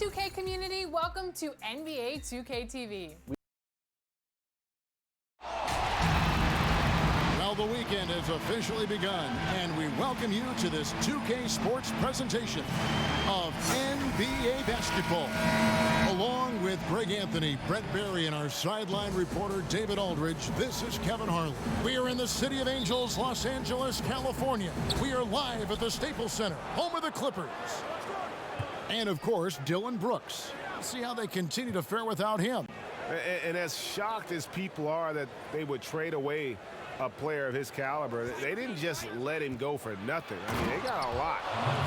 2K community, welcome to NBA 2K TV. Well, the weekend has officially begun, and we welcome you to this 2K Sports presentation of NBA basketball. Along with Greg Anthony, Brett Barry, and our sideline reporter David Aldridge, this is Kevin Harlan. We are in the City of Angels, Los Angeles, California. We are live at the Staples Center, home of the Clippers. And, of course, Dylan Brooks. See how they continue to fare without him. And as shocked as people are that they would trade away a player of his caliber, they didn't just let him go for nothing. I mean, they got a lot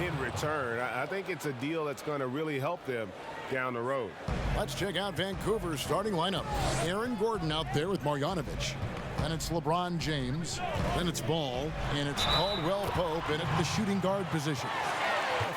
in return. I think it's a deal that's going to really help them down the road. Let's check out Vancouver's starting lineup. Aaron Gordon out there with Marjanovic. Then it's LeBron James. Then it's Bol. And it's Caldwell Pope in at the shooting guard position.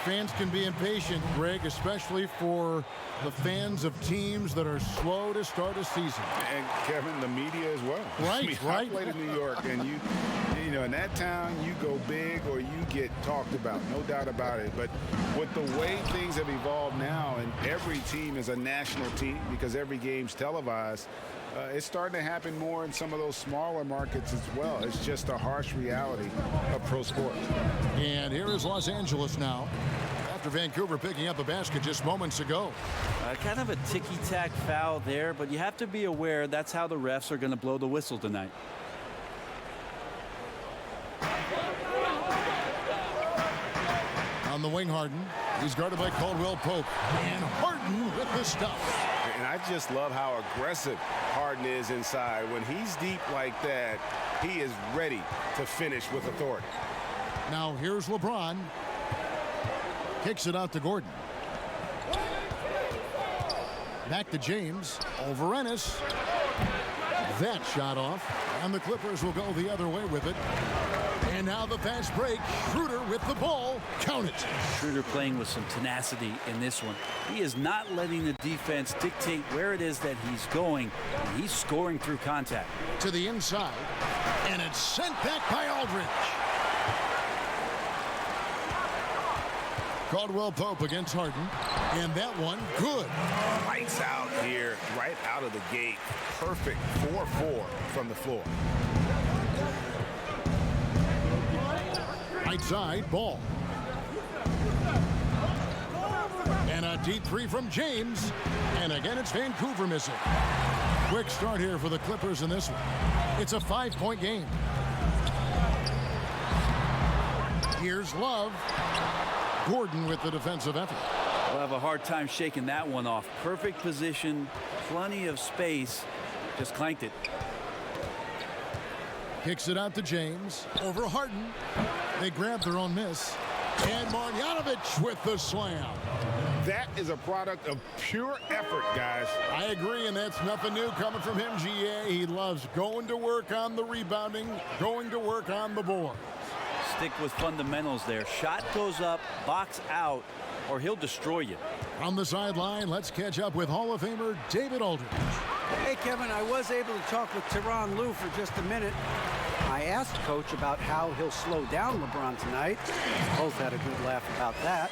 Fans can be impatient, Greg, especially for the fans of teams that are slow to start a season. And Kevin, the media as well. Right, I mean, right. I played in New York, and you know, in that town, you go big or you get talked about, no doubt about it. But with the way things have evolved now, and every team is a national team because every game's televised, it's starting to happen more in some of those smaller markets as well. It's just a harsh reality of pro sports. And here is Los Angeles now, after Vancouver picking up a basket just moments ago. Kind of a ticky-tack foul there, but you have to be aware that's how the refs are going to blow the whistle tonight. On the wing, Harden. He's guarded by Caldwell Pope. And Harden with the stuff. And I just love how aggressive Harden is inside. When he's deep like that, he is ready to finish with authority. Now here's LeBron. Kicks it out to Gordon. Back to James. Over Ennis. That shot off. And the Clippers will go the other way with it. And now the fast break. Schroder with the ball. Count it. Schroder playing with some tenacity in this one. He is not letting the defense dictate where it is that he's going. And he's scoring through contact. To the inside. And it's sent back by Aldridge. Caldwell Pope against Harden. And that one, good. Lights out here, right out of the gate. Perfect 4-4 from the floor. Right side, Ball. And a deep three from James. And again, it's Vancouver missing. Quick start here for the Clippers in this one. It's a 5-point game. Here's Love. Gordon with the defensive effort. We'll have a hard time shaking that one off. Perfect position, plenty of space. Just clanked it. Kicks it out to James. Over Harden. They grab their own miss. And Marjanovic with the slam. That is a product of pure effort, guys. I agree, and that's nothing new coming from him, GA. He loves going to work on the rebounding, going to work on the board. Stick with fundamentals there. Shot goes up, box out, or he'll destroy you. On the sideline, let's catch up with Hall of Famer David Aldridge. Hey, Kevin, I was able to talk with Tyronn Lue for just a minute. I asked Coach about how he'll slow down LeBron tonight. Both had a good laugh about that.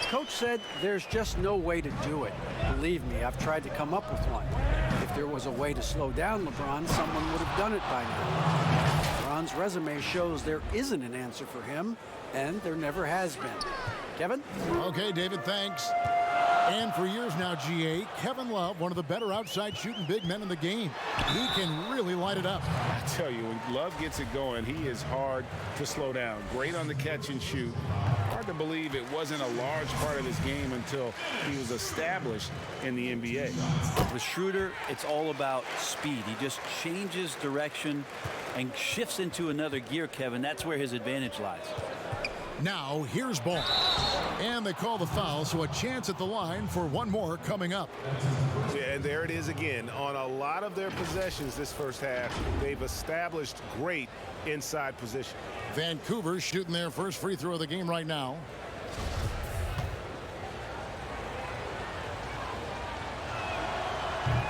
Coach said there's just no way to do it. Believe me, I've tried to come up with one. If there was a way to slow down LeBron, someone would have done it by now. LeBron's resume shows there isn't an answer for him, and there never has been. Kevin? Okay, David, thanks. And for years now, GA, Kevin Love, one of the better outside shooting big men in the game. He can really light it up. I tell you, when Love gets it going, he is hard to slow down. Great on the catch and shoot. Hard to believe it wasn't a large part of his game until he was established in the NBA. With Schroder, it's all about speed. He just changes direction and shifts into another gear, Kevin. That's where his advantage lies. Now, here's Ball. And they call the foul, so a chance at the line for one more coming up. Yeah, and there it is again. On a lot of their possessions this first half, they've established great inside position. Vancouver shooting their first free throw of the game right now.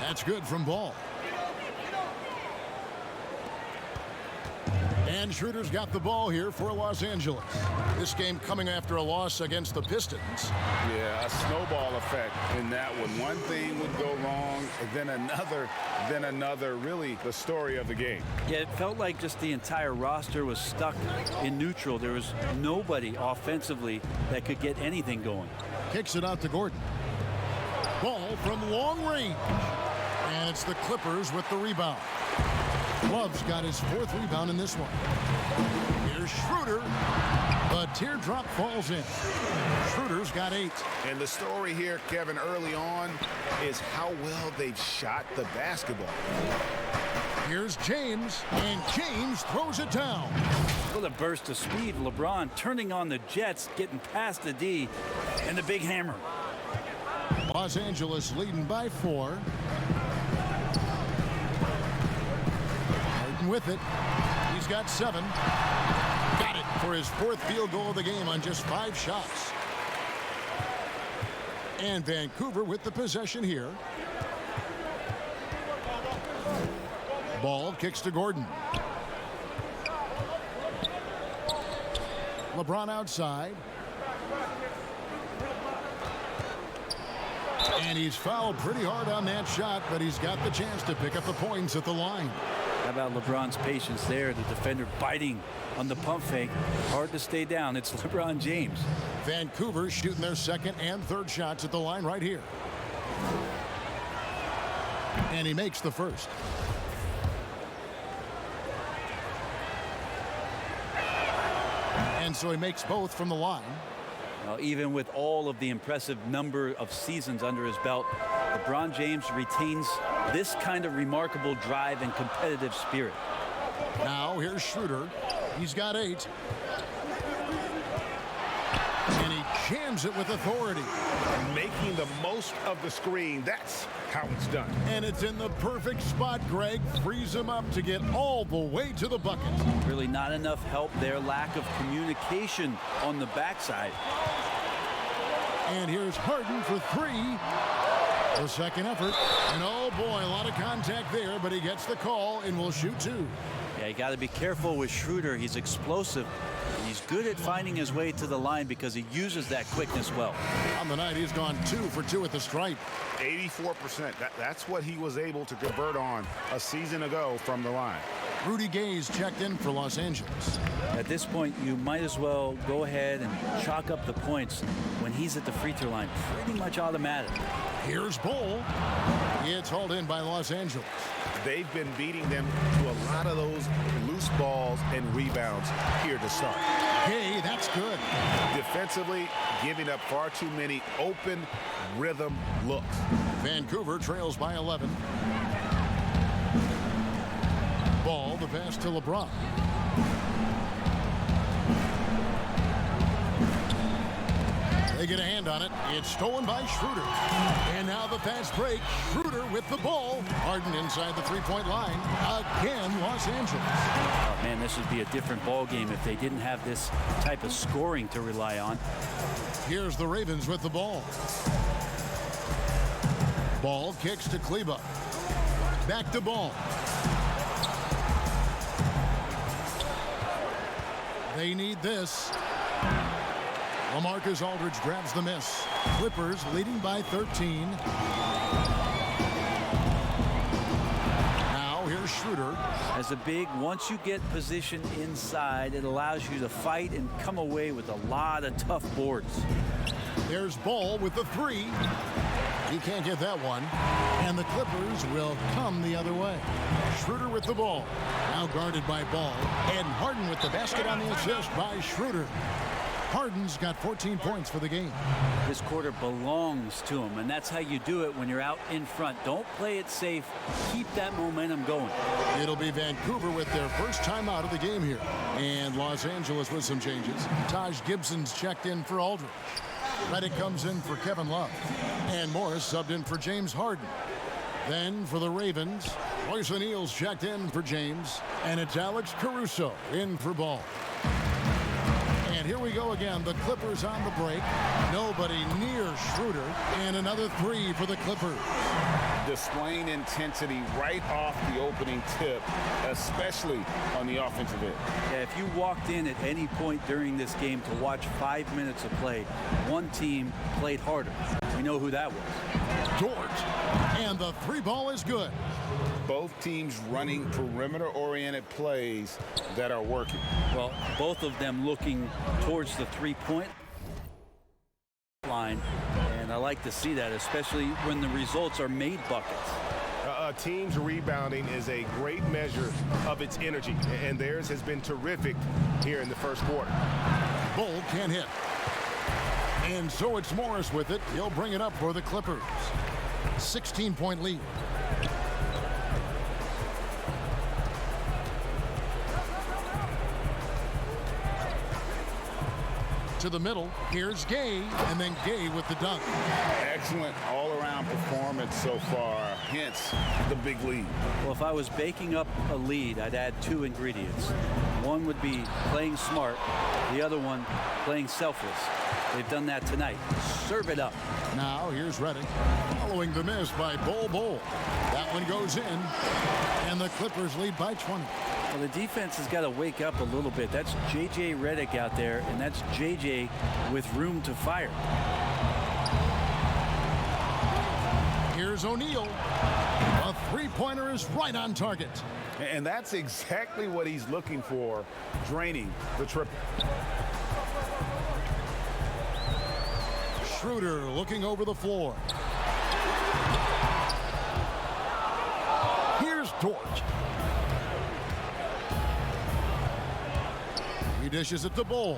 That's good from Ball. And Schroder's got the ball here for Los Angeles. This game coming after a loss against the Pistons. Yeah, a snowball effect in that one. One thing would go wrong, and then another. Really the story of the game. Yeah, it felt like just the entire roster was stuck in neutral. There was nobody offensively that could get anything going. Kicks it out to Gordon. Ball from long range. And it's the Clippers with the rebound. Love's got his 4th rebound in this one. Here's Schroder. The teardrop falls in. Schroder's got 8. And the story here, Kevin, early on is how well they've shot the basketball. Here's James, and James throws it down. What a burst of speed. LeBron turning on the Jets, getting past the D, and the big hammer. Los Angeles leading by 4. Harden with it. He's got 7. Got it for his 4th field goal of the game on just 5 shots. And Vancouver with the possession here. Ball kicks to Gordon. LeBron outside. And he's fouled pretty hard on that shot, but he's got the chance to pick up the points at the line. How about LeBron's patience there? The defender biting on the pump fake. Hard to stay down. It's LeBron James. Vancouver shooting their 2nd and 3rd shots at the line right here. And he makes the first. And so he makes both from the line. Well, even with all of the impressive number of seasons under his belt, LeBron James retains this kind of remarkable drive and competitive spirit. Now here's Schroder. He's got 8. And he jams it with authority. Making the most of the screen. That's how it's done. And it's in the perfect spot, Greg. Frees him up to get all the way to the bucket. Really not enough help there. Lack of communication on the backside. And here's Harden for 3. The second effort. And oh boy, a lot of contact there, but he gets the call and will shoot 2. Yeah, you got to be careful with Schroder. He's explosive. And he's good at finding his way to the line because he uses that quickness well. On the night, he's gone 2 for 2 at the stripe. 84%. That's what he was able to convert on a season ago from the line. Rudy Gay's checked in for Los Angeles. At this point, you might as well go ahead and chalk up the points when he's at the free throw line. Pretty much automatic. Here's Bol. It's hauled in by Los Angeles. They've been beating them to a lot of those loose balls and rebounds here to start. Gay, that's good. Defensively, giving up far too many open rhythm looks. Vancouver trails by 11. Ball, the pass to LeBron. They get a hand on it. It's stolen by Schroder. And now the fast break. Schroder with the ball. Harden inside the 3-point line. Again, Los Angeles. Oh, man, this would be a different ball game if they didn't have this type of scoring to rely on. Here's the Ravens with the ball. Ball kicks to Kleba. Back to Ball. They need this. LaMarcus Aldridge grabs the miss. Clippers leading by 13. Now here's Schroder. As a big, once you get position inside, it allows you to fight and come away with a lot of tough boards. There's Ball with the 3. He can't get that one. And the Clippers will come the other way. Schroder with the ball. Now guarded by Ball. And Harden with the basket on the assist by Schroder. Harden's got 14 points for the game. This quarter belongs to him, and that's how you do it when you're out in front. Don't play it safe. Keep that momentum going. It'll be Vancouver with their first time out of the game here. And Los Angeles with some changes. Taj Gibson's checked in for Aldridge. Redick comes in for Kevin Love. And Morris subbed in for James Harden. Then for the Ravens, Royce O'Neal's checked in for James. And it's Alex Caruso in for Ball. And here we go again. The Clippers on the break. Nobody near Schroder. And another 3 for the Clippers. The displaying intensity right off the opening tip, especially on the offensive end. Yeah, if you walked in at any point during this game to watch 5 minutes of play, one team played harder. We know who that was. Dort, and the three ball is good. Both teams running perimeter-oriented plays that are working. Well, both of them looking towards the three-point line, and I like to see that, especially when the results are made buckets. A team's rebounding is a great measure of its energy, and theirs has been terrific here in the first quarter. Bol can't hit. And so it's Morris with it. He'll bring it up for the Clippers. 16-point lead. To the middle, here's Gay, and then Gay with the dunk. Excellent all-around performance so far, hence the big lead. Well, if I was baking up a lead, I'd add two ingredients. One would be playing smart, the other one playing selfless. They've done that tonight. Serve it up. Now here's Redick, following the miss by Bol Bol. That one goes in, and the Clippers lead by 20. Well, the defense has got to wake up a little bit. That's J.J. Redick out there, and that's J.J. with room to fire. Here's O'Neal. A three-pointer is right on target. And that's exactly what he's looking for, draining the triple. Schroder looking over the floor. Here's Dort. He dishes it to Bol.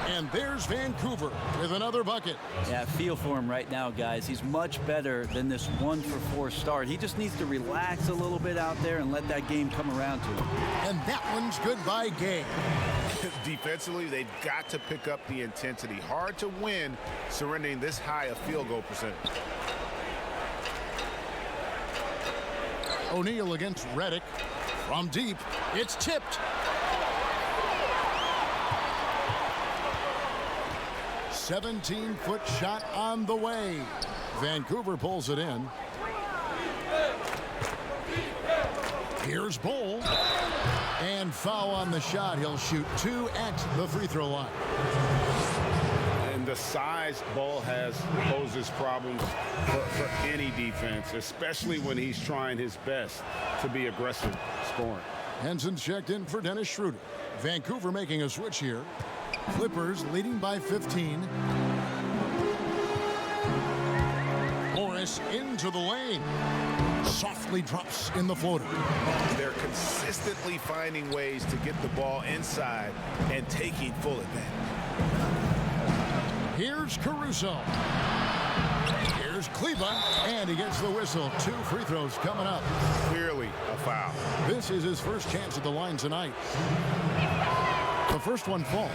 And there's Vancouver with another bucket. Yeah, feel for him right now, guys. He's much better than this 1-for-4 start. He just needs to relax a little bit out there and let that game come around to him. And that one's good by Gay. Defensively, they've got to pick up the intensity. Hard to win surrendering this high a field goal percentage. O'Neal against Redick. From deep, it's tipped. 17-foot shot on the way. Vancouver pulls it in. Here's Bol. And foul on the shot. He'll shoot 2 at the free throw line. And the size Bol has poses problems for any defense, especially when he's trying his best to be aggressive scoring. Henson's checked in for Dennis Schroder. Vancouver making a switch here. Clippers leading by 15. Morris into the lane. Softly drops in the floater. They're consistently finding ways to get the ball inside and taking full advantage. Here's Caruso. Here's Kleber, and he gets the whistle. 2 free throws coming up. Clearly a foul. This is his first chance at the line tonight. The first one falls.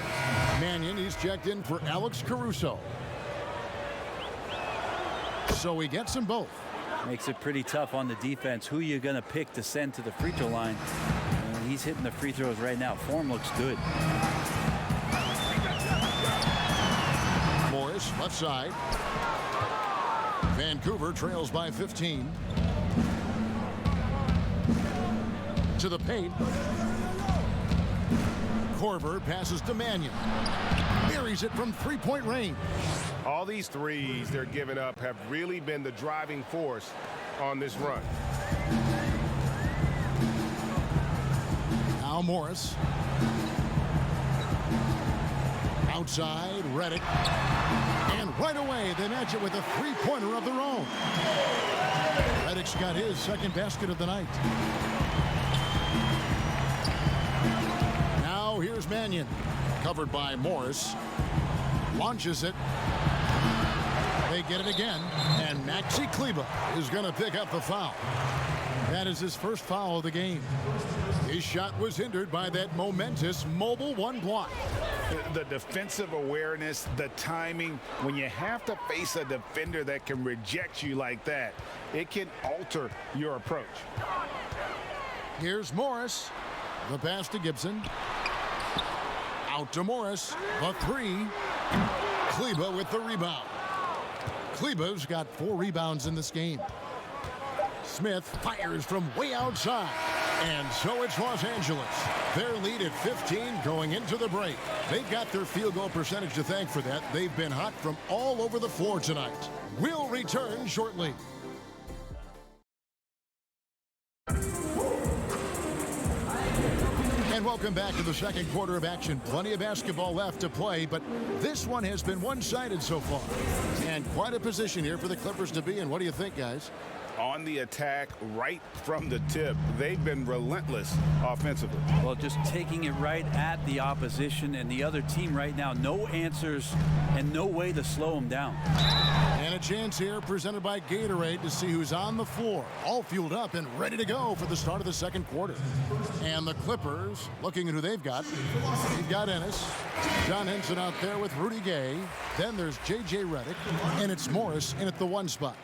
Mannion, he's checked in for Alex Caruso. So he gets them both. Makes it pretty tough on the defense. Who you going to pick to send to the free throw line? And he's hitting the free throws right now. Form looks good. Morris, left side. Vancouver trails by 15. To the paint. Korver passes to Mannion. Buries it from three-point range. All these threes they're giving up have really been the driving force on this run. Now Morris. Outside, Redick. And right away, they match it with a three-pointer of their own. Redick's got his second basket of the night. Now here's Mannion. Covered by Morris. Launches it. They get it again. And Maxi Kleber is going to pick up the foul. That is his first foul of the game. His shot was hindered by that momentous mobile one block. The defensive awareness, the timing, when you have to face a defender that can reject you like that, it can alter your approach. Here's Morris. The pass to Gibson. Out to Morris. A three. Kleber with the rebound. Kleber's got 4 rebounds in this game. Smith fires from way outside. And so it's Los Angeles. Their lead at 15 going into the break. They've got their field goal percentage to thank for that. They've been hot from all over the floor tonight. We'll return shortly. And welcome back to the second quarter of action. Plenty of basketball left to play, but this one has been one-sided so far. And quite a position here for the Clippers to be in. What do you think, guys? On the attack right from the tip. They've been relentless offensively. Well, just taking it right at the opposition and the other team right now. No answers and no way to slow them down. And a chance here presented by Gatorade to see who's on the floor. All fueled up and ready to go for the start of the second quarter. And the Clippers looking at who they've got. They've got Ennis. John Henson out there with Rudy Gay. Then there's J.J. Redick. And it's Morris in at the 1 spot.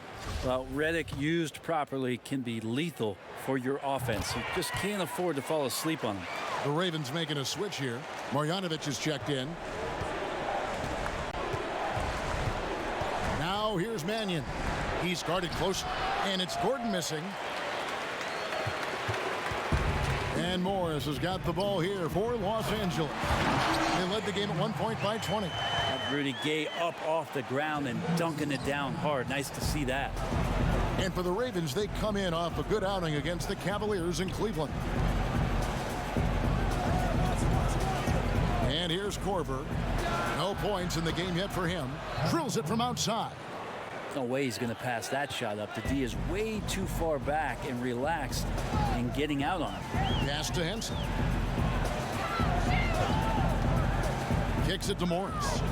Well, Redick used properly can be lethal for your offense. You just can't afford to fall asleep on him. The Ravens making a switch here. Marjanovic is checked in. Now here's Mannion. He's guarded close, and it's Gordon missing. And Morris has got the ball here for Los Angeles. They led the game at 1 point by 20. Rudy Gay up off the ground and dunking it down hard. Nice to see that. And for the Ravens, they come in off a good outing against the Cavaliers in Cleveland. And here's Korver. No points in the game yet for him. Drills it from outside. No way he's going to pass that shot up. The D is way too far back and relaxed and getting out on him. Pass to Henson. Kicks it to Morris.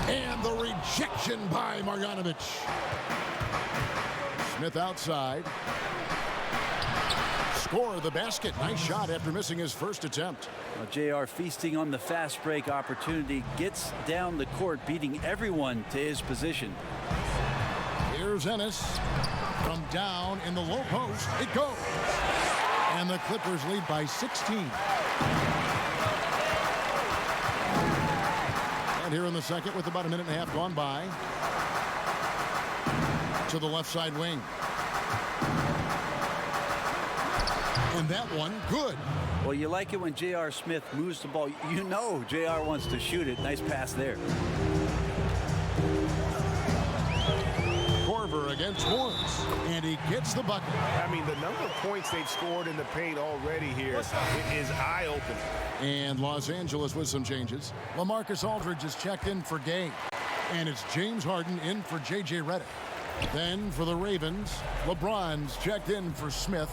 And the rejection by Marjanovic. Smith outside. Score the basket. Nice shot after missing his first attempt. Well, JR feasting on the fast break opportunity. Gets down the court, beating everyone to his position. Here's Ennis. From down in the low post. It goes. And the Clippers lead by 16. And here in the second with about a minute and a half gone by. To the left side wing. And that one, good. Well, you like it when J.R. Smith moves the ball. You know J.R. wants to shoot it. Nice pass there. Korver against Morris. And he gets the bucket. I mean, the number of points they've scored in the paint already here is eye-opening. And Los Angeles with some changes. LaMarcus Aldridge is checked in for Gay. And it's James Harden in for J.J. Redick. Then for the Ravens, LeBron's checked in for Smith.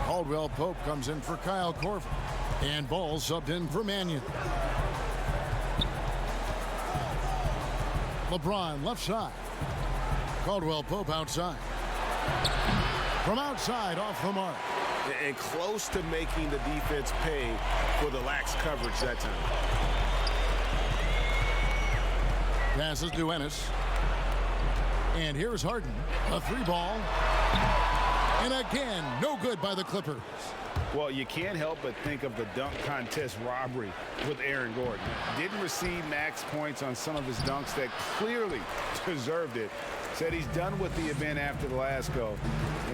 Caldwell Pope comes in for Kyle Korver. And Bol subbed in for Mannion. LeBron left side. Caldwell Pope outside. From outside off the mark. And close to making the defense pay for the lax coverage that time. Passes to Ennis. And here's Harden. A 3-ball. And again, no good by the Clippers. Well, you can't help but think of the dunk contest robbery with Aaron Gordon. Didn't receive max points on some of his dunks that clearly deserved it. Said he's done with the event after the last go.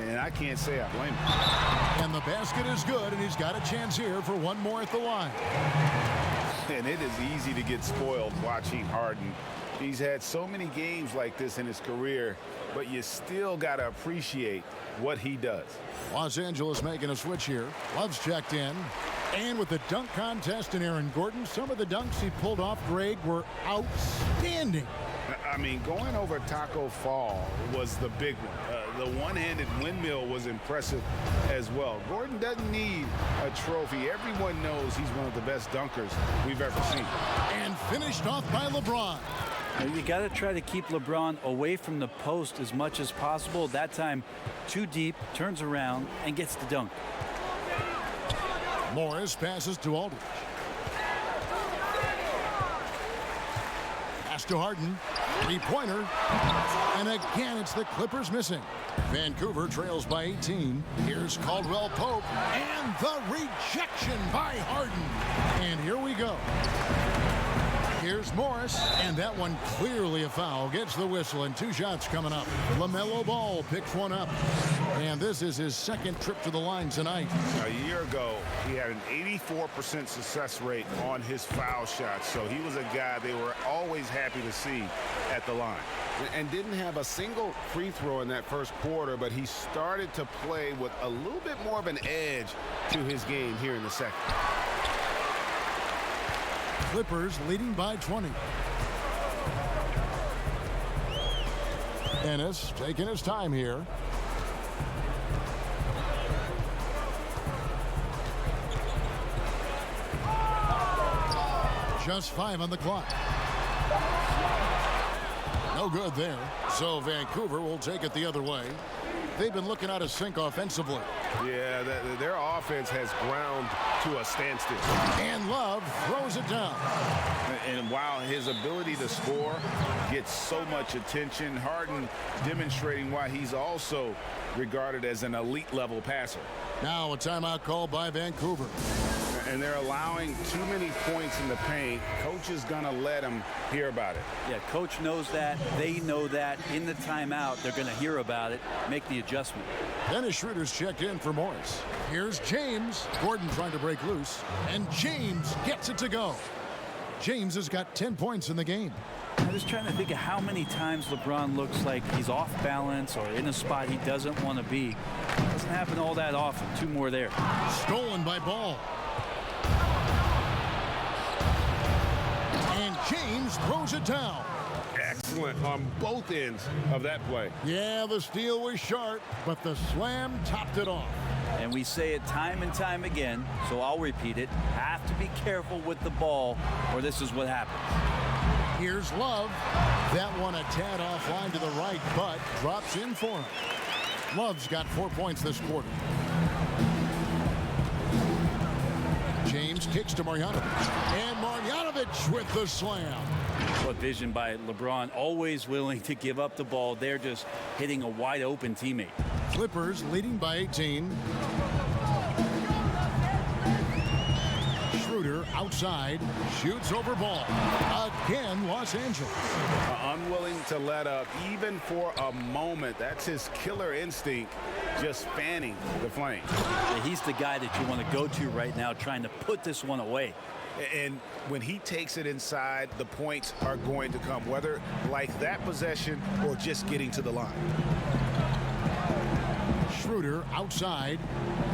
And I can't say I blame him. And the basket is good, and he's got a chance here for one more at the line. And it is easy to get spoiled watching Harden. He's had so many games like this in his career, but you still got to appreciate what he does. Los Angeles making a switch here. Love's checked in. And with the dunk contest and Aaron Gordon, some of the dunks he pulled off, Greg, were outstanding. I mean, going over Taco Fall was the big one. The one-handed windmill was impressive as well. Gordon doesn't need a trophy. Everyone knows he's one of the best dunkers we've ever seen. And finished off by LeBron. You got to try to keep LeBron away from the post as much as possible. That time, too deep, turns around, and gets the dunk. Morris passes to Aldridge. Pass to Harden. 3-pointer. And again, it's the Clippers missing. Vancouver trails by 18. Here's Caldwell Pope. And the rejection by Harden. And here we go. Here's Morris, and that one clearly a foul. Gets the whistle, and 2 shots coming up. LaMelo Ball picks one up. And this is his second trip to the line tonight. A year ago, he had an 84% success rate on his foul shots. So he was a guy they were always happy to see at the line. And didn't have a single free throw in that first quarter, but he started to play with a little bit more of an edge to his game here in the second. Clippers leading by 20. Ennis taking his time here. Just 5 on the clock. No good there. So Vancouver will take it the other way. They've been looking out of sync offensively. Yeah, their offense has ground to a standstill. And Love throws it down. And while his ability to score gets so much attention, Harden demonstrating why he's also regarded as an elite level passer. Now a timeout call by Vancouver. And they're allowing too many points in the paint. Coach is going to let them hear about it. Yeah, coach knows that. They know that. In the timeout, they're going to hear about it, make the adjustment. Dennis Schroeder's checked in for Morris. Here's James. Gordon trying to break loose. And James gets it to go. James has got 10 points in the game. I'm just trying to think of how many times LeBron looks like he's off balance or in a spot he doesn't want to be. Doesn't happen all that often. 2 more there. Stolen by Bol. And James throws it down. Excellent on both ends of that play. Yeah, the steal was sharp, but the slam topped it off. And we say it time and time again, so I'll repeat it. Have to be careful with the ball, or this is what happens. Here's Love. That one a tad offline to the right, but drops in for him. Love's got 4 points this quarter. James kicks to Marjanovic. And Marjanovic with the slam. What vision by LeBron, always willing to give up the ball. They're just hitting a wide open teammate. Clippers leading by 18. Schroder outside, shoots over Ball. Again, Los Angeles. Unwilling to let up even for a moment. That's his killer instinct, just fanning the flame. Yeah, he's the guy that you want to go to right now, trying to put this one away. And when he takes it inside, the points are going to come, whether like that possession or just getting to the line. Schroder outside,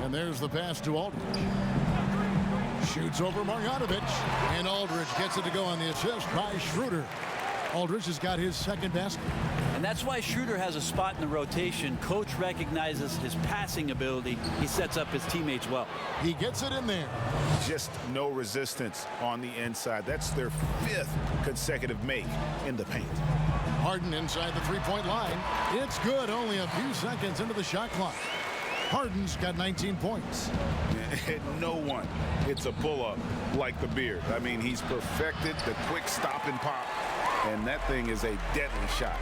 and there's the pass to Aldridge. Shoots over Marjanovic, and Aldridge gets it to go on the assist by Schroder. Aldridge has got his second basket. And that's why Schroder has a spot in the rotation. Coach recognizes his passing ability. He sets up his teammates well. He gets it in there. Just no resistance on the inside. That's their 5th consecutive make in the paint. Harden inside the three-point line. It's good, only a few seconds into the shot clock. Harden's got 19 points. No one hits a pull-up like the Beard. I mean, he's perfected the quick stop and pop, and that thing is a deadly shot.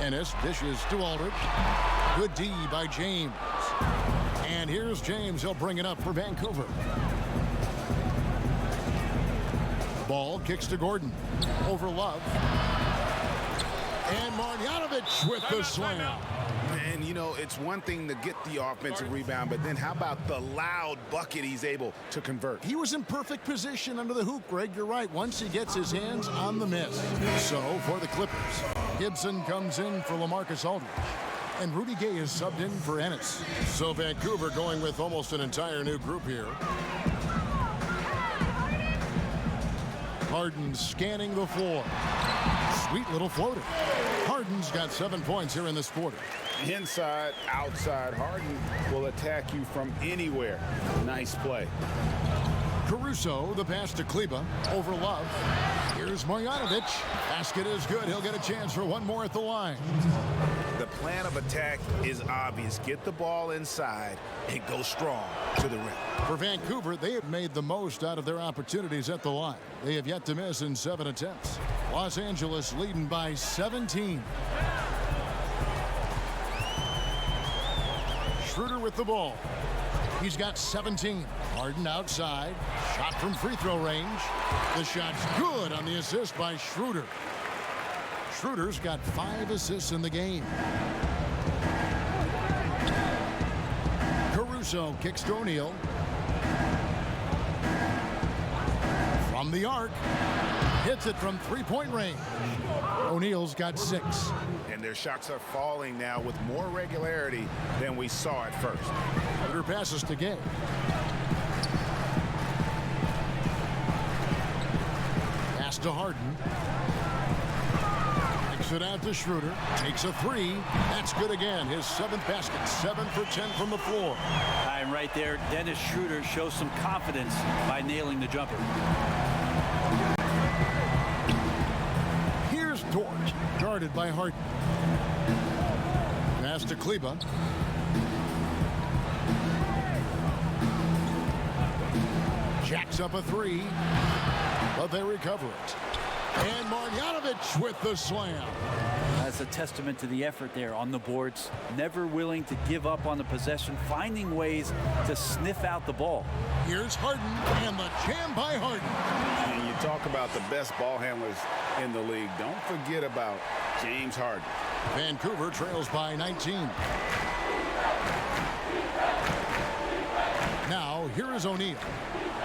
Ennis dishes to Aldridge. Good D by James. And here's James. He'll bring it up for Vancouver. Ball kicks to Gordon. Over Love. And Marjanovic with the slam. And, you know, it's one thing to get the offensive rebound, but then how about the loud bucket he's able to convert? He was in perfect position under the hoop, Greg. You're right. Once he gets his hands on the miss. So, for the Clippers, Gibson comes in for LaMarcus Aldridge. And Rudy Gay is subbed in for Ennis. So, Vancouver going with almost an entire new group here. Harden scanning the floor. Sweet little floater. Harden's got 7 points here in this quarter. Inside, outside, Harden will attack you from anywhere. Nice play. Caruso, the pass to Kleba, over Love. Here's Marjanovic. Basket is good. He'll get a chance for one more at the line. The plan of attack is obvious. Get the ball inside and go strong to the rim. For Vancouver, they have made the most out of their opportunities at the line. They have yet to miss in 7 attempts. Los Angeles leading by 17. Schroder with the ball. He's got 17. Harden outside. Shot from free throw range. The shot's good on the assist by Schroder. Schroder's got 5 assists in the game. Caruso kicks to O'Neal. From the arc. Hits it from three-point range. O'Neal's got 6. And their shots are falling now with more regularity than we saw at first. Schroder passes to Gay. Pass to Harden. Kicks it out to Schroder. Takes a 3. That's good again. His 7th basket. 7 for 10 from the floor. And right there, Dennis Schroder shows some confidence by nailing the jumper. Here's Dort, guarded by Harden. Pass to Kleba. Jacks up a 3, but they recover it. And Marjanovic with the slam. That's a testament to the effort there on the boards. Never willing to give up on the possession, finding ways to sniff out the ball. Here's Harden, and the jam by Harden. And you talk about the best ball handlers in the league. Don't forget about James Harden. Vancouver trails by 19. Now, here is O'Neal.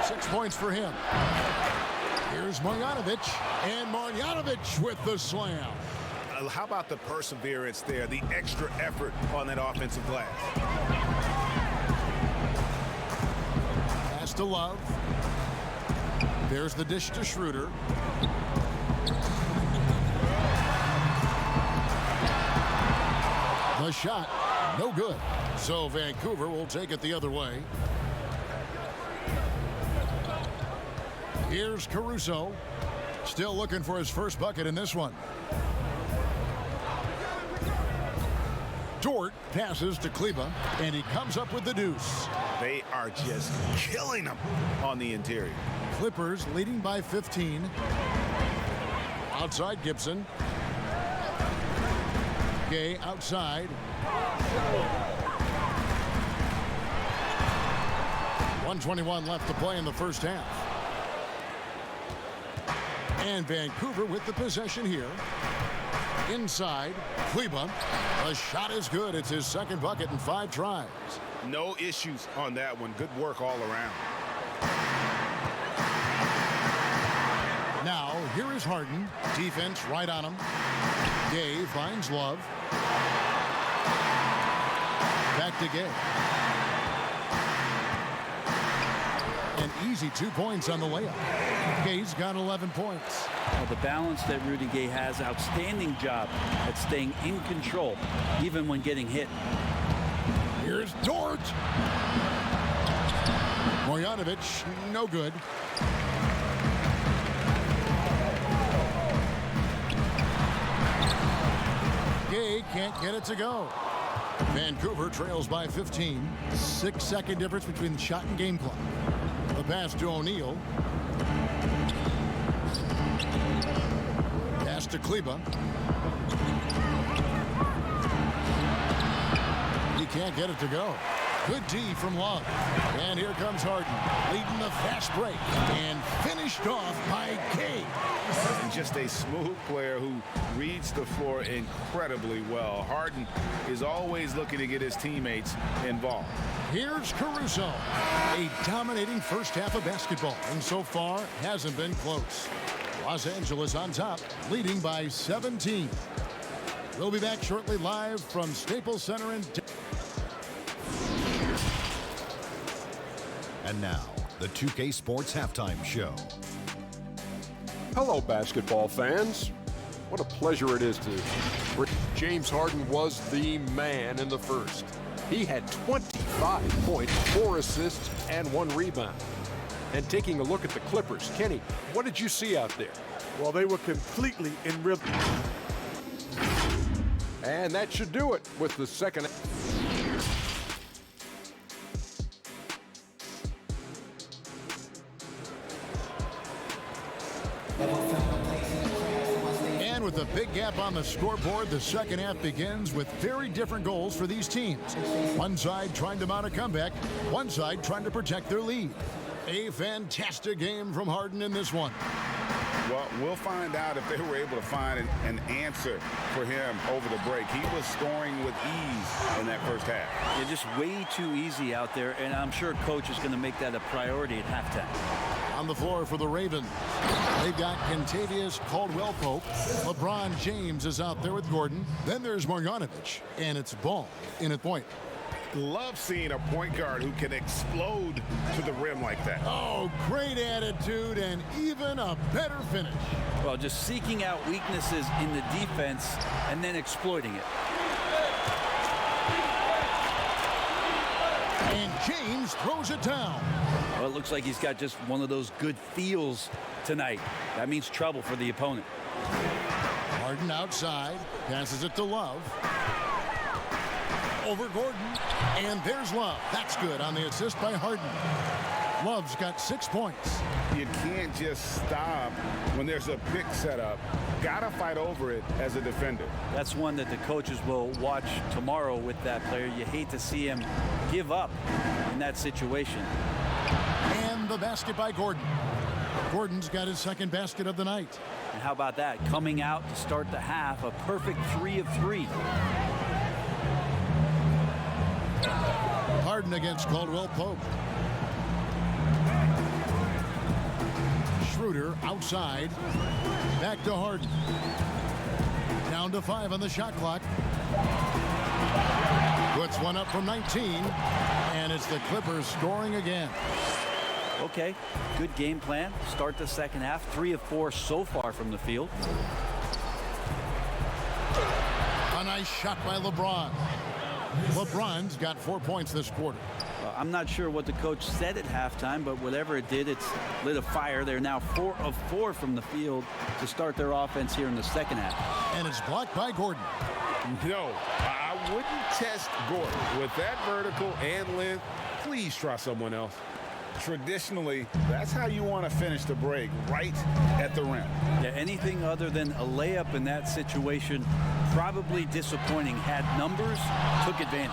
6 points for him. Here's Marjanovic, and Marjanovic with the slam. How about the perseverance there, the extra effort on that offensive glass? Pass to Love. There's the dish to Schroder. The shot, no good. So Vancouver will take it the other way. Here's Caruso. Still looking for his first bucket in this one. Dort passes to Kleba, and he comes up with the deuce. They are just killing them on the interior. Clippers leading by 15. Outside Gibson. Gay outside. 1:21 left to play in the first half. And Vancouver with the possession here. Inside, Kleba. The shot is good. It's his second bucket in 5 tries. No issues on that one. Good work all around. Now, here is Harden. Defense right on him. Gay finds Love. Back to Gay. An easy 2 points on the layup. Gay's got 11 points. Well, the balance that Rudy Gay has, outstanding job at staying in control, even when getting hit. Here's Dort. Marjanovic, no good. Gay can't get it to go. Vancouver trails by 15. 6-second difference between the shot and game clock. The pass to O'Neal. Pass to Kleba. He can't get it to go. Good D from Love. And here comes Harden, leading the fast break, and finished off by Gay. And just a smooth player who reads the floor incredibly well. Harden is always looking to get his teammates involved. Here's Caruso. A dominating first half of basketball, and so far hasn't been close. Los Angeles on top, leading by 17. We'll be back shortly live from Staples Center in And now, the 2K Sports Halftime Show. Hello, basketball fans. What a pleasure it is to... James Harden was the man in the first. He had 25 points, 4 assists, and 1 rebound. And taking a look at the Clippers, Kenny, what did you see out there? Well, they were completely in rhythm. And that should do it with the second. And with a big gap on the scoreboard, the second half begins with very different goals for these teams. One side trying to mount a comeback, one side trying to protect their lead. A fantastic game from Harden in this one. Well, we'll find out if they were able to find an answer for him over the break. He was scoring with ease in that that first half. They're just way too easy out there, and I'm sure coach is going to make that a priority at halftime. On the floor for the Ravens, they've got Kentavious Caldwell-Pope. LeBron James is out there with Gordon. Then there's Marjanovic, and it's Bol in at point. Love seeing a point guard who can explode to the rim like that. Oh, great attitude and even a better finish. Well, just seeking out weaknesses in the defense and then exploiting it. And James throws it down. Well, it looks like he's got just one of those good feels tonight. That means trouble for the opponent. Harden outside, passes it to Love. Over Gordon, and there's Love. That's good on the assist by Harden. Love's got 6 points. You can't just stop when there's a pick set up. Gotta fight over it as a defender. That's one that the coaches will watch tomorrow with that player. You hate to see him give up in that situation. And the basket by Gordon. Gordon's got his second basket of the night. And how about that? Coming out to start the half, a perfect 3 of 3. Harden against Caldwell-Pope. Schroder outside. Back to Harden. Down to 5 on the shot clock. Puts one up from 19. And it's the Clippers scoring again. Okay, good game plan. Start the second half. 3 of 4 so far from the field. A nice shot by LeBron. LeBron's got 4 points this quarter. I'm not sure what the coach said at halftime, but whatever it did, it's lit a fire. They're now 4 of 4 from the field to start their offense here in the second half. And it's blocked by Gordon. No, I wouldn't test Gordon. With that vertical and length, please try someone else. Traditionally, that's how you want to finish the break, right at the rim. Yeah, anything other than a layup in that situation, probably disappointing. Had numbers, took advantage.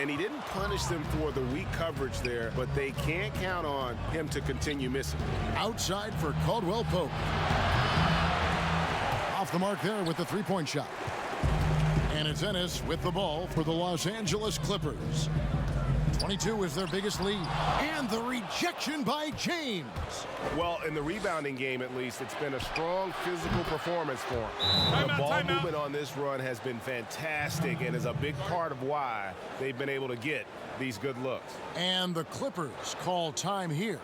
And he didn't punish them for the weak coverage there, but they can't count on him to continue missing. Outside for Caldwell-Pope. Off the mark there with the three-point shot. And it's Ennis with the ball for the Los Angeles Clippers. 22 is their biggest lead. And the rejection by James. Well, in the rebounding game, at least, it's been a strong physical performance for him. The ball movement on this run has been fantastic and is a big part of why they've been able to get these good looks. And the Clippers call time here.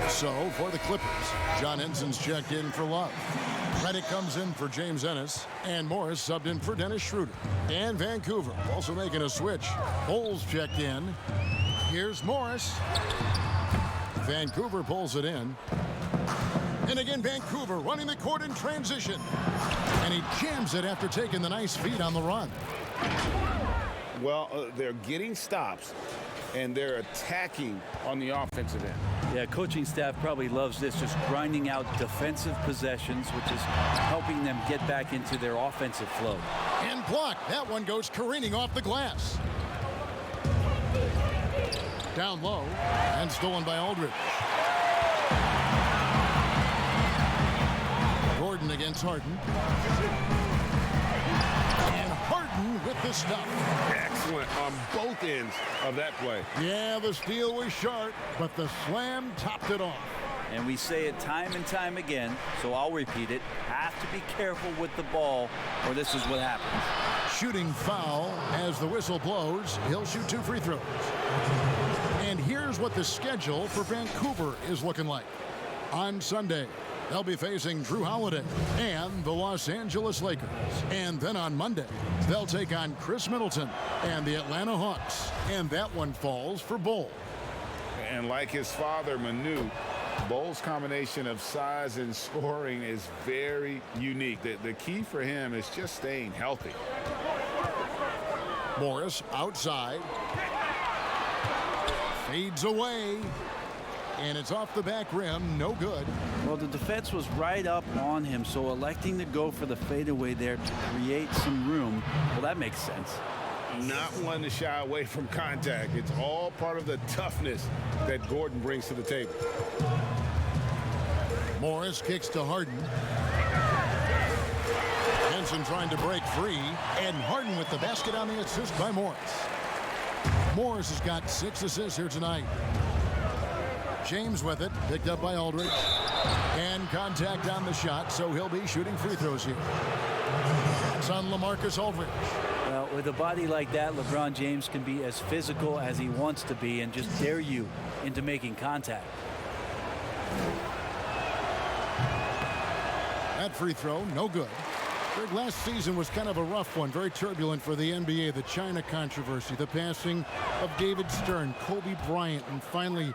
So, for the Clippers, John Henson's checked in for Love. Reddick comes in for James Ennis, and Morris subbed in for Dennis Schroder. And Vancouver also making a switch. Bol's checked in. Here's Morris. Vancouver pulls it in. And again, Vancouver running the court in transition. And he jams it after taking the nice feed on the run. Well, they're getting stops, and they're attacking on the offensive end. Yeah, coaching staff probably loves this, just grinding out defensive possessions, which is helping them get back into their offensive flow. And blocked. That one goes careening off the glass. Down low and stolen by Aldridge. Gordon against Harden. And Harden with the stuff. Excellent on both ends of that play. Yeah, the steal was sharp, but the slam topped it off. And we say it time and time again, so I'll repeat it. Have to be careful with the ball, or this is what happens. Shooting foul as the whistle blows. He'll shoot 2 free throws. And here's what the schedule for Vancouver is looking like. On Sunday, they'll be facing Drew Holiday and the Los Angeles Lakers. And then on Monday, they'll take on Chris Middleton and the Atlanta Hawks. And that one falls for Bol. And like his father, Manu, Bol's combination of size and scoring is very unique. The key for him is just staying healthy. Morris outside. Fades away. And it's off the back rim, no good. Well, the defense was right up on him, so electing to go for the fadeaway there to create some room, well, that makes sense. Not one to shy away from contact. It's all part of the toughness that Gordon brings to the table. Morris kicks to Harden. Henson trying to break free, and Harden with the basket on the assist by Morris. Morris has got 6 assists here tonight. James with it, picked up by Aldridge, and contact on the shot, so he'll be shooting free throws here. It's on LaMarcus Aldridge. Well, with a body like that, LeBron James can be as physical as he wants to be and just dare you into making contact. That free throw, no good. Greg, last season was kind of a rough one, very turbulent for the NBA. The China controversy, the passing of David Stern, Kobe Bryant, and finally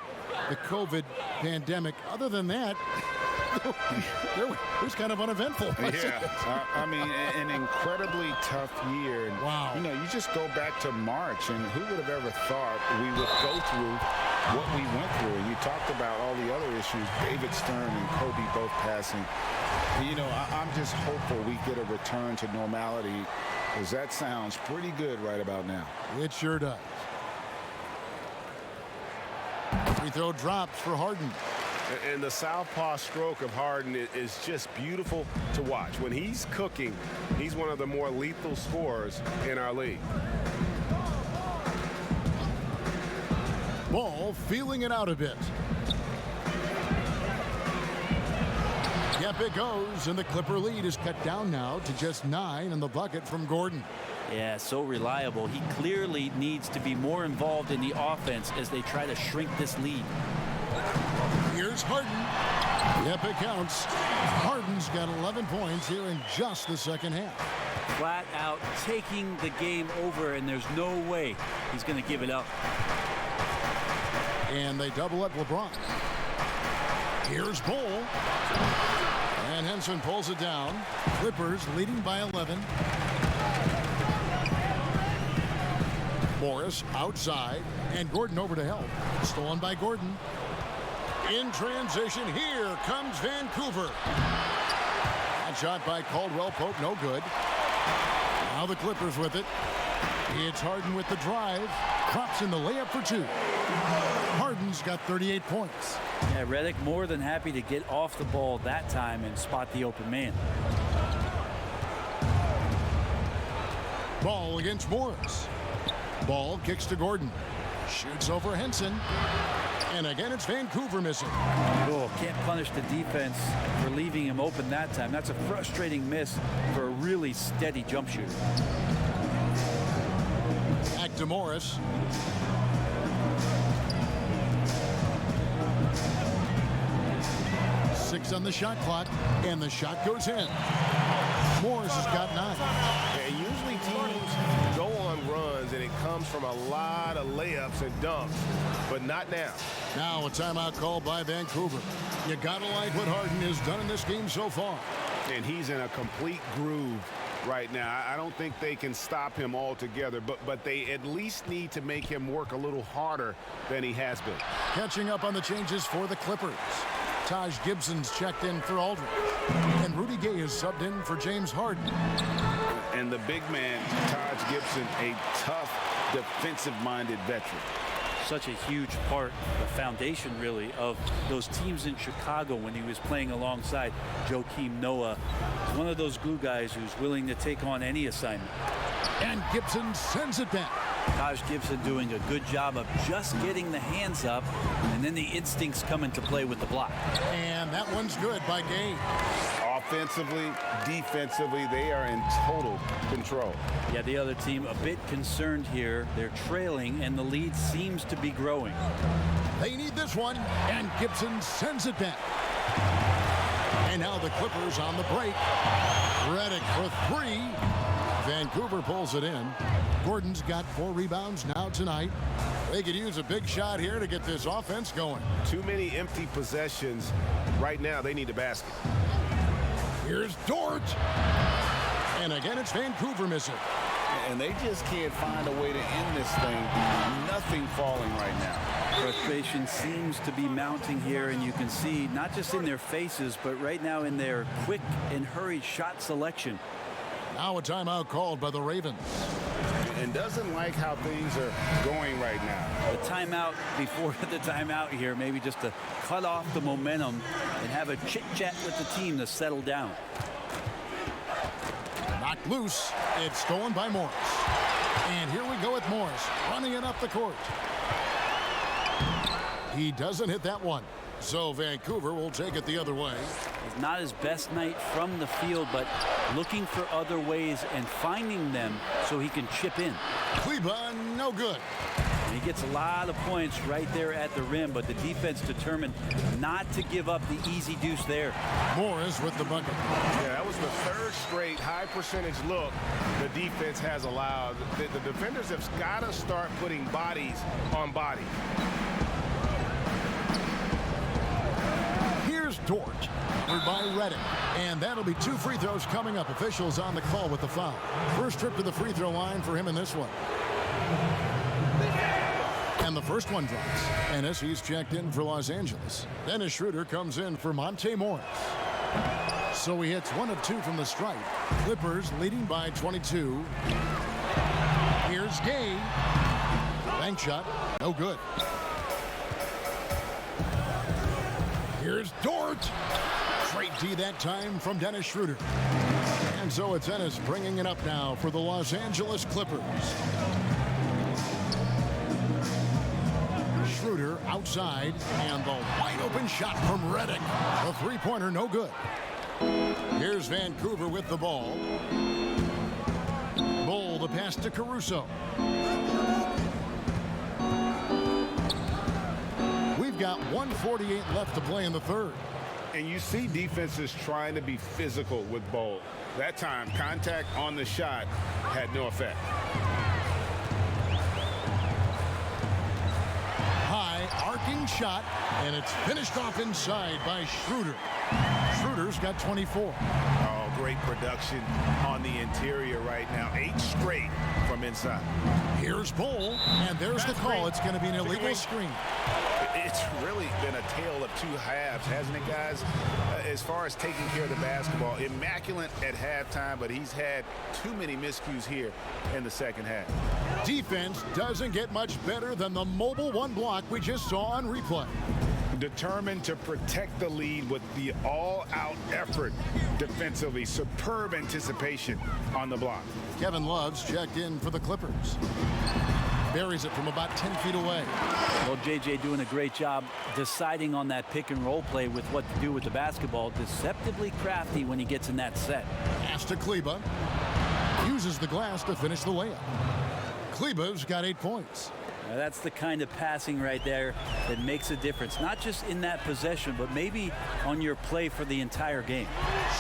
the COVID pandemic. Other than that, it was kind of uneventful. Yeah, I mean, an incredibly tough year. And, wow. You know, you just go back to March, and who would have ever thought we would go through what we went through? And you talked about all the other issues, David Stern and Kobe both passing. You know, I'm just hopeful we get a return to normality, because that sounds pretty good right about now. It sure does. Free throw drops for Harden. And the southpaw stroke of Harden is just beautiful to watch. When he's cooking, he's one of the more lethal scorers in our league. Ball feeling it out a bit. Yep, it goes, and the Clipper lead is cut down now to just 9 in the bucket from Gordon. Yeah, so reliable. He clearly needs to be more involved in the offense as they try to shrink this lead. Here's Harden. Yep, it counts. Harden's got 11 points here in just the second half. Flat out taking the game over, and there's no way he's going to give it up. And they double up LeBron. Here's Bol. And Henson pulls it down. Clippers leading by 11. Morris outside, and Gordon over to help. Stolen by Gordon. In transition, here comes Vancouver. That shot by Caldwell Pope, no good. Now the Clippers with it. It's Harden with the drive. Drops in the layup for 2. Harden's got 38 points. Yeah, Redick more than happy to get off the ball that time and spot the open man. Ball against Morris. Ball kicks to Gordon. Shoots over Henson. And again, it's Vancouver missing. Oh, can't punish the defense for leaving him open that time. That's a frustrating miss for a really steady jump shooter. Back to Morris. Six on the shot clock, and the shot goes in. Morris has got 9. And usually teams go on runs, and it comes from a lot of layups and dunks, but not now. Now a timeout called by Vancouver. You gotta like what Harden has done in this game so far. And he's in a complete groove right now. I don't think they can stop him altogether, but they at least need to make him work a little harder than he has been. Catching up on the changes for the Clippers. Taj Gibson's checked in for Aldridge. And Rudy Gay is subbed in for James Harden. And the big man, Taj Gibson, a tough, defensive-minded veteran. Such a huge part, the foundation really, of those teams in Chicago when he was playing alongside Joakim Noah. One of those glue guys who's willing to take on any assignment. And Gibson sends it back. Taj Gibson doing a good job of just getting the hands up, and then the instincts come into play with the block. And that one's good by Gay. Offensively, defensively, they are in total control. Yeah, the other team a bit concerned here. They're trailing, and the lead seems to be growing. They need this one, and Gibson sends it back. And now the Clippers on the break. Redick for 3. Vancouver pulls it in. Gordon's got 4 rebounds now tonight. They could use a big shot here to get this offense going. Too many empty possessions. Right now, they need a basket. Here's Dort. And again, it's Vancouver missing. And they just can't find a way to end this thing. Nothing falling right now. Frustration seems to be mounting here, and you can see not just in their faces, but right now in their quick and hurried shot selection. Now a timeout called by the Ravens. And doesn't like how things are going right now. The timeout before the timeout here, maybe just to cut off the momentum and have a chit-chat with the team to settle down. Knocked loose. It's stolen by Morris. And here we go with Morris running it up the court. He doesn't hit that one. So Vancouver will take it the other way. It's not his best night from the field, but looking for other ways and finding them so he can chip in. Kleba, no good. And he gets a lot of points right there at the rim, but the defense determined not to give up the easy deuce there. Morris with the bucket. Yeah, that was the third straight high percentage look the defense has allowed. The defenders have got to start putting bodies on bodies. Here's Dort, covered by Reddick. And that'll be 2 free throws coming up. Officials on the call with the foul. First trip to the free throw line for him in this one. And the first one drops. Ennis, he's checked in for Los Angeles. Dennis Schroder comes in for Monte Morris. So he hits 1 of 2 from the stripe. Clippers leading by 22. Here's Gay. Bank shot, no good. Here's Dort. Straight D that time from Dennis Schroder. And so it's Ennis bringing it up now for the Los Angeles Clippers. Schroder outside, and the wide open shot from Reddick. The three-pointer no good. Here's Vancouver with the ball. Bol the pass to Caruso. We've got 1:48 left to play in the third. And you see defenses trying to be physical with Bol. That time, contact on the shot had no effect. High arcing shot, and it's finished off inside by Schroder. Schroder's got 24. Oh, great production on the interior right now. 8 straight from inside. Here's Bol, and there's the call. It's going to be an illegal screen. It's really been a tale of 2 halves, hasn't it, guys? As far as taking care of the basketball, immaculate at halftime, but he's had too many miscues here in the second half. Defense doesn't get much better than the mobile 1 block we just saw on replay. Determined to protect the lead with the all-out effort defensively. Superb anticipation on the block. Kevin Love's checked in for the Clippers. Buries it from about 10 feet away. Well, JJ doing a great job deciding on that pick and roll play with what to do with the basketball. Deceptively crafty when he gets in that set. Pass to Kleba. Uses the glass to finish the layup. Kleba's got 8 points. Now that's the kind of passing right there that makes a difference. Not just in that possession, but maybe on your play for the entire game.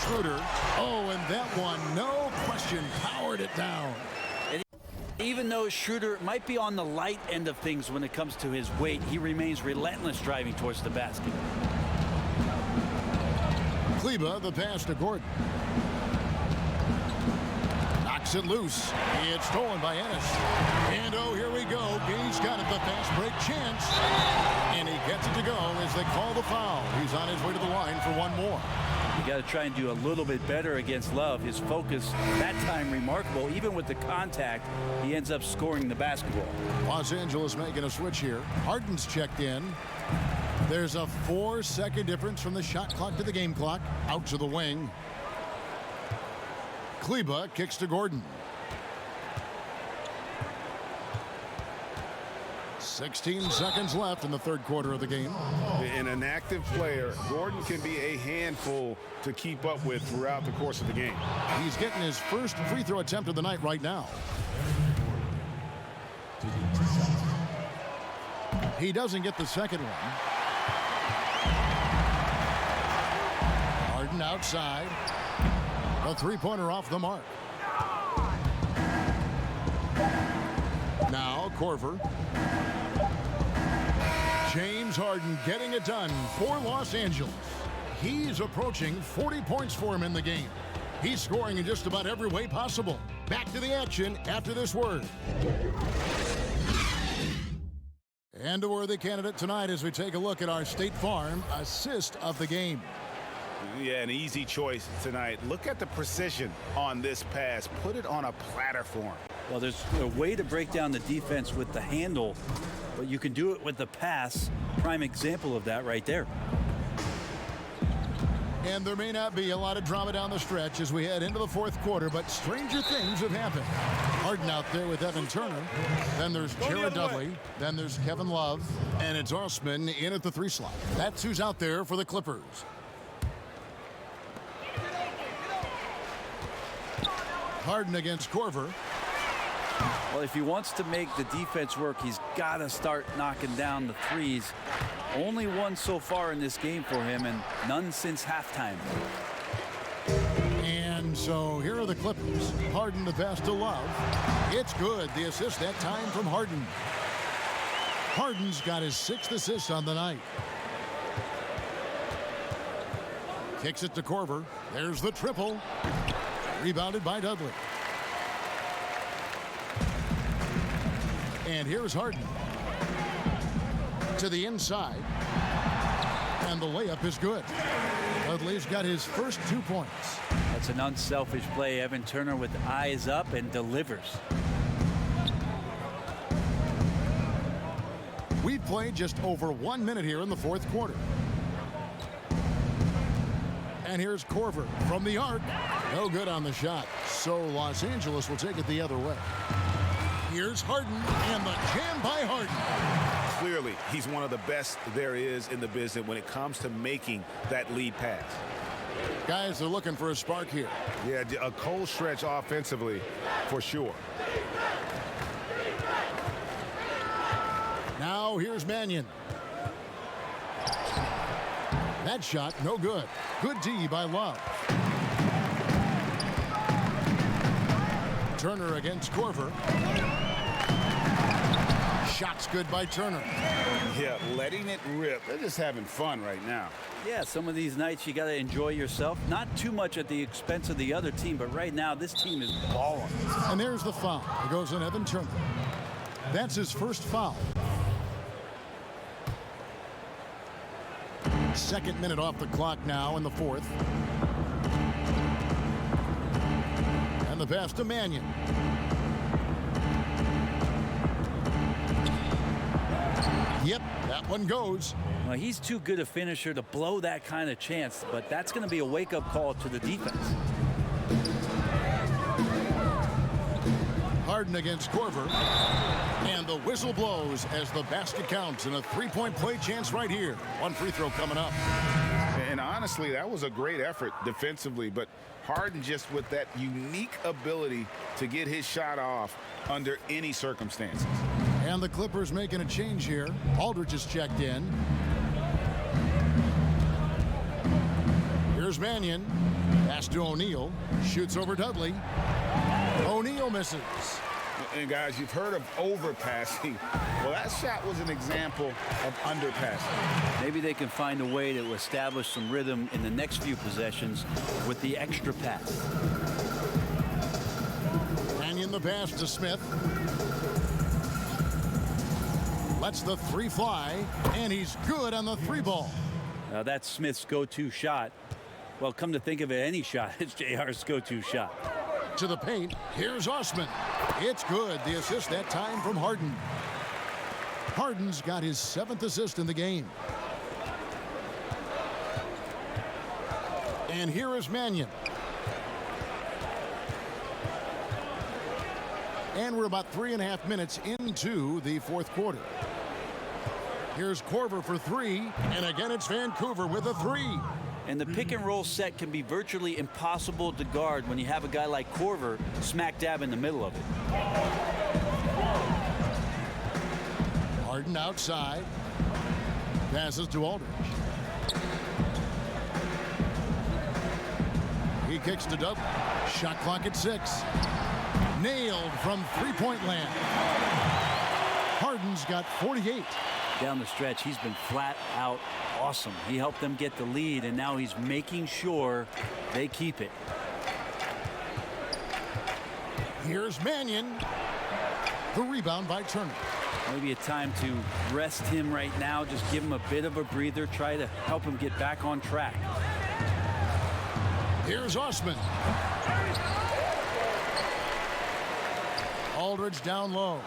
Schroder. Oh, and that one, no question, powered it down. Even though Schroder might be on the light end of things when it comes to his weight, he remains relentless driving towards the basket. Kleba, the pass to Gordon. Knocks it loose. It's stolen by Ennis. And oh, here we go. Gay's got it, the fast break chance. And he gets it to go as they call the foul. He's on his way to the line for 1 more. You got to try and do a little bit better against Love. His focus that time remarkable. Even with the contact, he ends up scoring the basketball. Los Angeles making a switch here. Harden's checked in. There's a 4-second difference from the shot clock to the game clock. Out to the wing. Kleba kicks to Gordon. 16 seconds left in the third quarter of the game. And an active player, Gordon can be a handful to keep up with throughout the course of the game. He's getting his first free throw attempt of the night right now. He doesn't get the second one. Harden outside. A three-pointer off the mark. Now Korver. James Harden getting it done for Los Angeles. He's approaching 40 points for him in the game. He's scoring in just about every way possible. Back to the action after this word. And a worthy candidate tonight as we take a look at our State Farm assist of the game. Yeah, an easy choice tonight. Look at the precision on this pass. Put it on a platter for him. Well, there's a way to break down the defense with the handle, but you can do it with the pass. Prime example of that right there. And there may not be a lot of drama down the stretch as we head into the fourth quarter, but stranger things have happened. Harden out there with Evan Turner. Then there's Jared Dudley. Then there's Kevin Love. And it's Osman in at the 3 slot. That's who's out there for the Clippers. Harden against Korver. Well, if he wants to make the defense work, he's got to start knocking down the threes. Only one so far in this game for him, and none since halftime. And so here are the Clippers. Harden the pass to Love. It's good. The assist that time from Harden. Harden's got his 6th assist on the night. Kicks it to Korver. There's the triple. Rebounded by Dudley. And here's Harden. To the inside. And the layup is good. Dudley's got his first 2 points. That's an unselfish play. Evan Turner with eyes up and delivers. We've played just over 1 minute here in the fourth quarter. And here's Korver from the arc. No good on the shot. So Los Angeles will take it the other way. Here's Harden and the jam by Harden. Clearly, he's one of the best there is in the business when it comes to making that lead pass. Guys are looking for a spark here. Yeah, a cold stretch offensively for sure. Now here's Mannion. That shot, no good. Good D by Love. Turner against Korver. Shot's good by Turner. Yeah, letting it rip. They're just having fun right now. Yeah, some of these nights you got to enjoy yourself. Not too much at the expense of the other team, but right now this team is balling. And there's the foul. It goes on Evan Turner. That's his first foul. 2nd minute off the clock now in the fourth. And the pass to Mannion. Yep, that one goes. Well, he's too good a finisher to blow that kind of chance, but that's going to be a wake-up call to the defense. Harden against Korver. And the whistle blows as the basket counts and a 3-point play chance right here. One free throw coming up. And honestly, that was a great effort defensively, but Harden just with that unique ability to get his shot off under any circumstances. And the Clippers making a change here. Aldridge is checked in. Here's Mannion. Pass to O'Neal. Shoots over Dudley. O'Neal misses. And guys, you've heard of overpassing. Well, that shot was an example of underpassing. Maybe they can find a way to establish some rhythm in the next few possessions with the extra pass. Mannion the pass to Smith. Lets the 3 fly, and he's good on the 3 ball. Now that's Smith's go-to shot. Well, come to think of it, any shot is JR's go-to shot. To the paint, here's Osman. It's good. The assist that time from Harden. Harden's got his 7th assist in the game. And here is Mannion. And we're about 3.5 minutes into the fourth quarter. Here's Korver for 3, and again it's Vancouver with a 3. And the pick and roll set can be virtually impossible to guard when you have a guy like Korver smack dab in the middle of it. Harden outside. Passes to Aldridge. He kicks to Dudley. Shot clock at 6. Nailed from 3-point land. Harden's got 48. Down the stretch, he's been flat out awesome. He helped them get the lead, and now he's making sure they keep it. Here's Mannion. The rebound by Turner. Maybe a time to rest him right now. Just give him a bit of a breather. Try to help him get back on track. Here's Osman. Aldridge down low.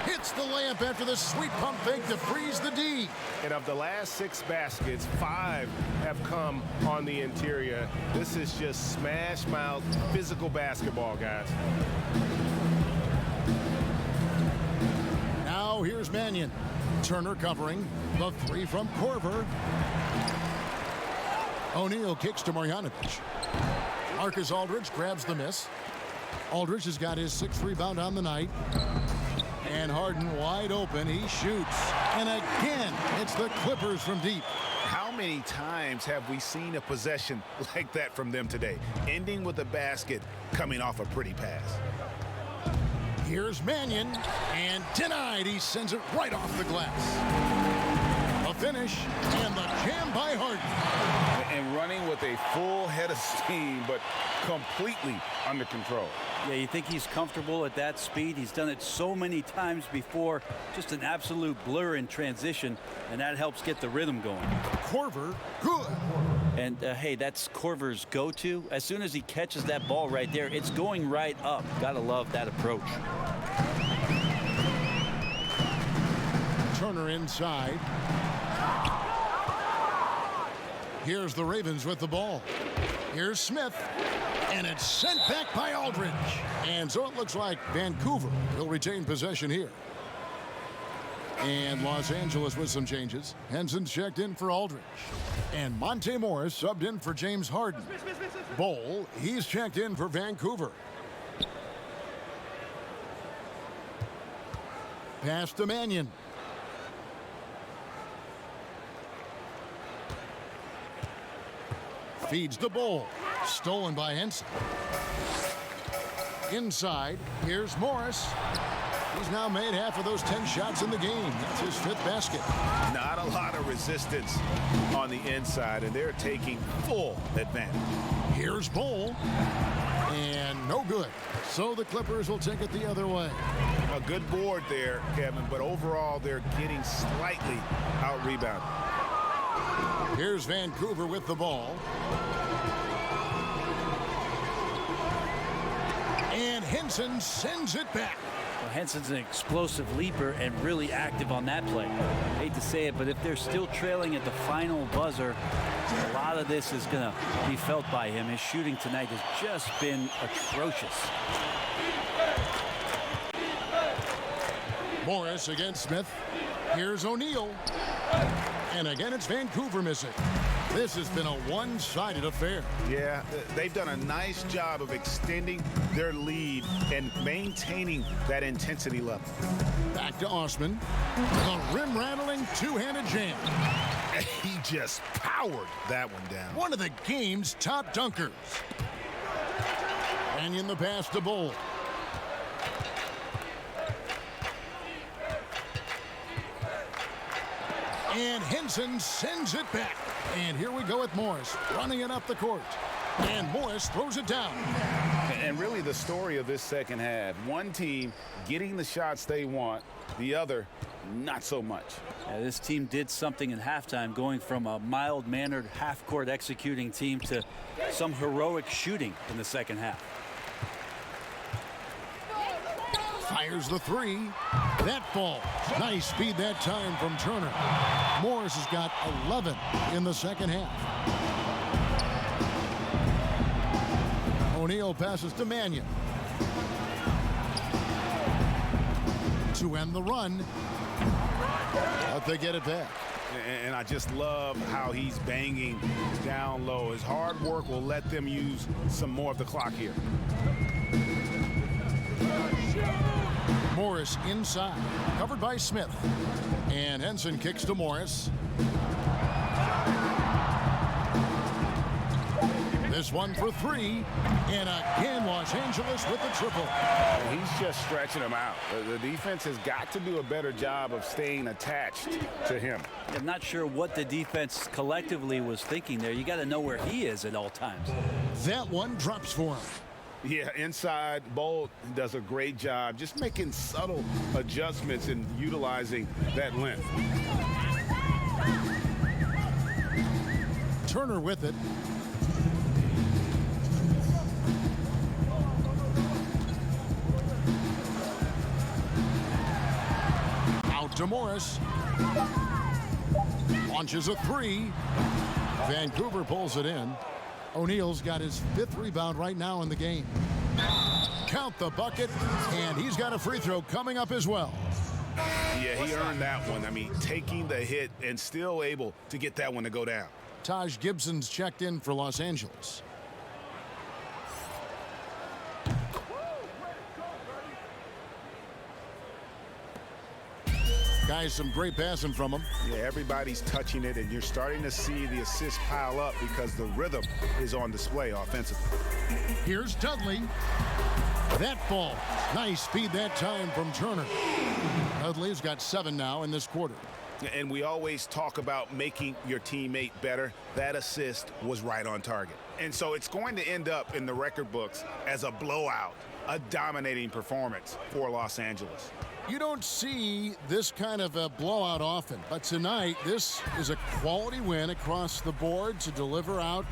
Hits the layup after the sweet pump fake to freeze the D. And of the last 6 baskets, 5 have come on the interior. This is just smash mouth physical basketball, guys. Now here's Mannion. Turner covering. The 3 from Korver. O'Neal kicks to Marjanovic. Marcus Aldridge grabs the miss. Aldridge has got his 6th rebound on the night. And Harden wide open. He shoots. And again, it's the Clippers from deep. How many times have we seen a possession like that from them today? Ending with a basket, coming off a pretty pass. Here's Mannion, and denied. He sends it right off the glass. A finish, and the jam by Harden. And running with a full head of steam, but completely under control. Yeah, you think he's comfortable at that speed? He's done it so many times before. Just an absolute blur in transition, and that helps get the rhythm going. Korver, good. And, hey, that's Korver's go-to. As soon as he catches that ball right there, it's going right up. Gotta love that approach. Turner inside. Here's the Ravens with the ball. Here's Smith. And it's sent back by Aldridge. And so it looks like Vancouver will retain possession here. And Los Angeles with some changes. Henson's checked in for Aldridge. And Monte Morris subbed in for James Harden. Bol, he's checked in for Vancouver. Pass to Mannion. Feeds the Bol. Stolen by Henson. Inside, here's Morris. He's now made half of those 10 shots in the game. That's his 5th basket. Not a lot of resistance on the inside, and they're taking full advantage. Here's Bol. And no good. So the Clippers will take it the other way. A good board there, Kevin, but overall they're getting slightly out-rebounded. Here's Vancouver with the ball. And Henson sends it back. Well, Henson's an explosive leaper and really active on that play. Hate to say it, but if they're still trailing at the final buzzer, a lot of this is going to be felt by him. His shooting tonight has just been atrocious. Morris against Smith. Here's O'Neal. And again, it's Vancouver missing. This has been a one-sided affair. Yeah, they've done a nice job of extending their lead and maintaining that intensity level. Back to Osman. The rim-rattling two-handed jam. He just powered that one down. One of the game's top dunkers. Mannion the pass to Bol. And Henson sends it back. And here we go with Morris running it up the court. And Morris throws it down. And really the story of this second half, one team getting the shots they want, the other not so much. Yeah, this team did something in halftime, going from a mild-mannered half-court executing team to some heroic shooting in the second half. Fires the 3. That falls. Nice speed that time from Turner. Morris has got 11 in the second half. O'Neal passes to Mannion. To end the run. But they get it back. And I just love how he's banging down low. His hard work will let them use some more of the clock here. Morris inside, covered by Smith. And Henson kicks to Morris. This one for 3. And again, Los Angeles with the triple. He's just stretching them out. The defense has got to do a better job of staying attached to him. I'm not sure what the defense collectively was thinking there. You got to know where he is at all times. That one drops for him. Yeah, inside, Bol does a great job just making subtle adjustments and utilizing that length. Turner with it. to Morris. Launches a three. Vancouver pulls it in. O'Neal's got his 5th rebound right now in the game. Count the bucket, and he's got a free throw coming up as well. Yeah, he earned that one. I mean, taking the hit and still able to get that one to go down. Taj Gibson's checked in for Los Angeles. Guys, some great passing from him. Yeah, everybody's touching it, and you're starting to see the assists pile up because the rhythm is on display offensively. Here's Dudley. That ball. Nice speed that time from Turner. Dudley's got 7 now in this quarter. And we always talk about making your teammate better. That assist was right on target. And so it's going to end up in the record books as a blowout, a dominating performance for Los Angeles. You don't see this kind of a blowout often, but tonight this is a quality win across the board to deliver out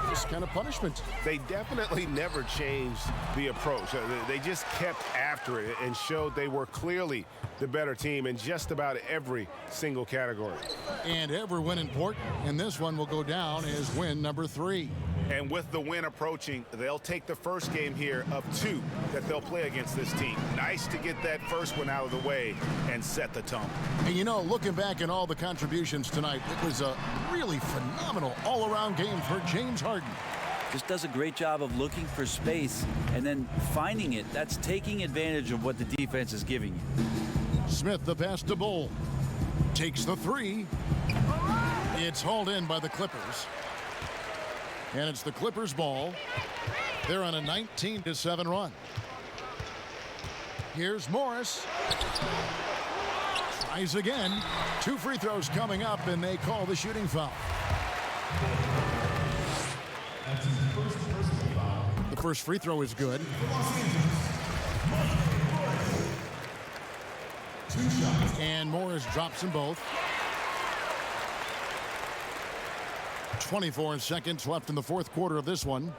this kind of punishment. They definitely never changed the approach. They just kept after it and showed they were clearly the better team in just about every single category. And every win important, and this one will go down as win number 3. And with the win approaching, they'll take the first game here of 2 that they'll play against this team. Nice to get that first one out of the way and set the tone. And you know, looking back at all the contributions tonight, it was a really phenomenal all-around game for James Harden. Just does a great job of looking for space and then finding it. That's taking advantage of what the defense is giving you. Smith, the pass to Bol. Takes the 3. It's hauled in by the Clippers. And it's the Clippers' ball. They're on a 19-7 run. Here's Morris. Tries again. 2 free throws coming up, and they call the shooting foul. The first free throw is good. And Morris drops them both. 24 seconds left in the 4th quarter of this one.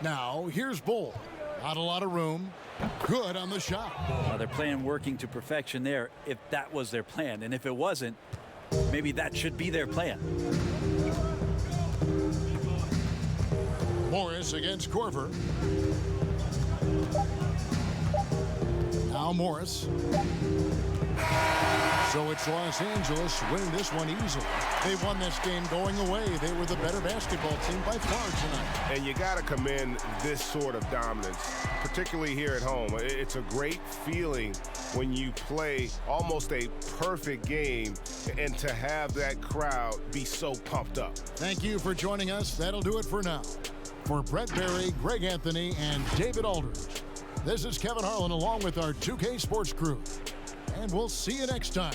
Now, here's Bol. Not a lot of room. Good on the shot. They're playing working to perfection there if that was their plan. And if it wasn't, maybe that should be their plan. Morris against Korver. Now Morris. So it's Los Angeles winning this one easily. They won this game going away. They were the better basketball team by far tonight. And you got to commend this sort of dominance, particularly here at home. It's a great feeling when you play almost a perfect game and to have that crowd be so pumped up. Thank you for joining us. That'll do it for now. For Brett Berry, Greg Anthony, and David Aldridge, this is Kevin Harlan along with our 2K Sports crew. And we'll see you next time.